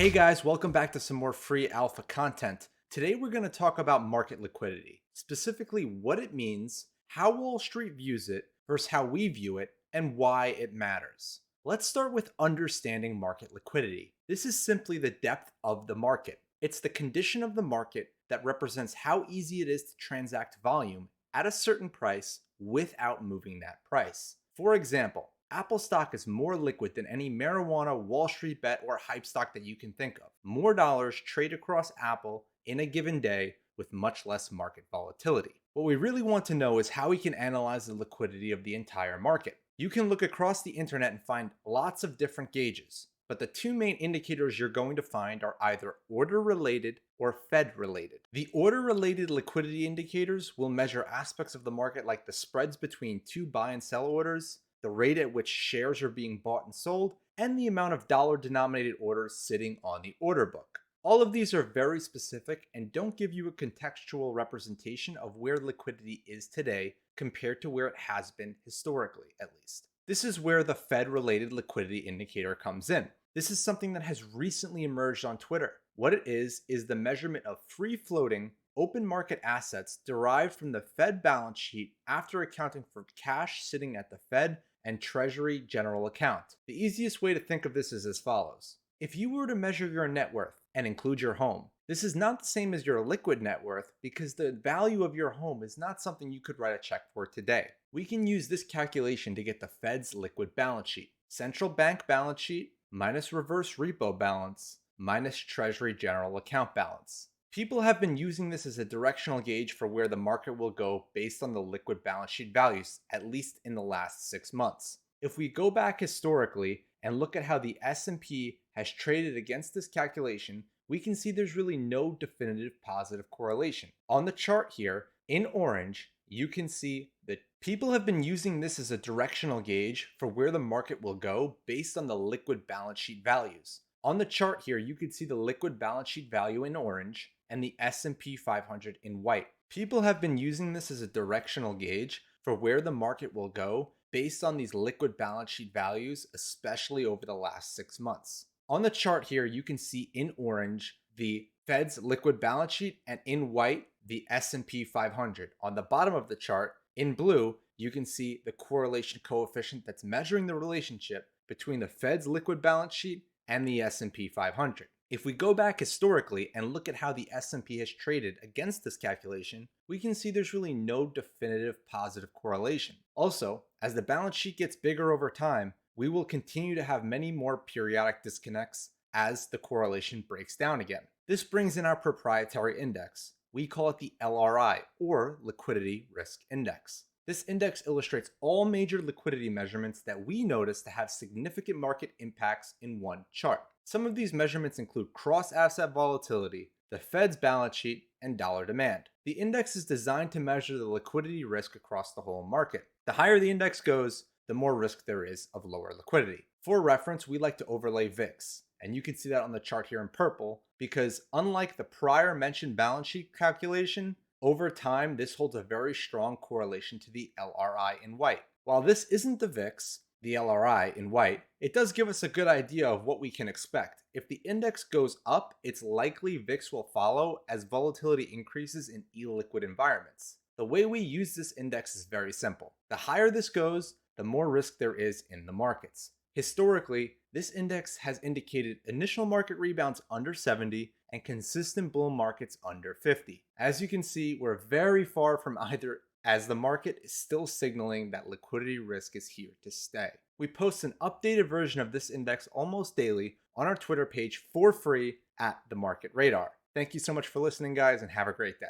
Hey guys, welcome back to some more free alpha content. Today we're going to talk about market liquidity, specifically what it means, how Wall Street views it versus how we view it, and why it matters. Let's start with understanding market liquidity. This is simply the depth of the market. It's the condition of the market that represents how easy it is to transact volume at a certain price without moving that price. For example, Apple stock is more liquid than any marijuana, Wall Street bet, or hype stock that you can think of. More dollars trade across Apple in a given day with much less market volatility. What we really want to know is how we can analyze the liquidity of the entire market. You can look across the internet and find lots of different gauges, but the two main indicators you're going to find are either order related or Fed related. The order related liquidity indicators will measure aspects of the market like the spreads between two buy and sell orders, the rate at which shares are being bought and sold, and the amount of dollar denominated orders sitting on the order book. All of these are very specific and don't give you a contextual representation of where liquidity is today compared to where it has been historically, at least. This is where the Fed related liquidity indicator comes in. This is something that has recently emerged on Twitter. What it is the measurement of free floating open market assets derived from the Fed balance sheet after accounting for cash sitting at the Fed and Treasury general account. The easiest way to think of this is as follows. If you were to measure your net worth and include your home, this is not the same as your liquid net worth because the value of your home is not something you could write a check for today. We can use this calculation to get the Fed's liquid balance sheet. Central bank balance sheet minus reverse repo balance minus Treasury general account balance. People have been using this as a directional gauge for where the market will go based on the liquid balance sheet values, at least in the last 6 months. If we go back historically and look at how the S&P has traded against this calculation, we can see there's really no definitive positive correlation. On the chart here, in orange, you can see that people have been using this as a directional gauge for where the market will go based on the liquid balance sheet values. On the chart here, you can see the liquid balance sheet value in orange and the S&P 500 in white. People have been using this as a directional gauge for where the market will go based on these liquid balance sheet values, especially over the last 6 months. On the chart here, you can see in orange the Fed's liquid balance sheet and in white the S&P 500. On the bottom of the chart, in blue, you can see the correlation coefficient that's measuring the relationship between the Fed's liquid balance sheet and the S&P 500. If we go back historically and look at how the S&P has traded against this calculation, we can see there's really no definitive positive correlation. Also, as the balance sheet gets bigger over time, we will continue to have many more periodic disconnects as the correlation breaks down again. This brings in our proprietary index. We call it the LRI, or Liquidity Risk Index. This index illustrates all major liquidity measurements that we notice to have significant market impacts in one chart. Some of these measurements include cross-asset volatility, the Fed's balance sheet, and dollar demand. The index is designed to measure the liquidity risk across the whole market. The higher the index goes, the more risk there is of lower liquidity. For reference, we like to overlay VIX, and you can see that on the chart here in purple because unlike the prior mentioned balance sheet calculation, over time, this holds a very strong correlation to the LRI in white. While this isn't the VIX, the LRI in white, it does give us a good idea of what we can expect. If the index goes up, it's likely VIX will follow as volatility increases in illiquid environments. The way we use this index is very simple. The higher this goes, the more risk there is in the markets. Historically, this index has indicated initial market rebounds under 70 and consistent bull markets under 50. As you can see, we're very far from either, as the market is still signaling that liquidity risk is here to stay. We post an updated version of this index almost daily on our Twitter page for free at The Market Radar. Thank you so much for listening, guys, and have a great day.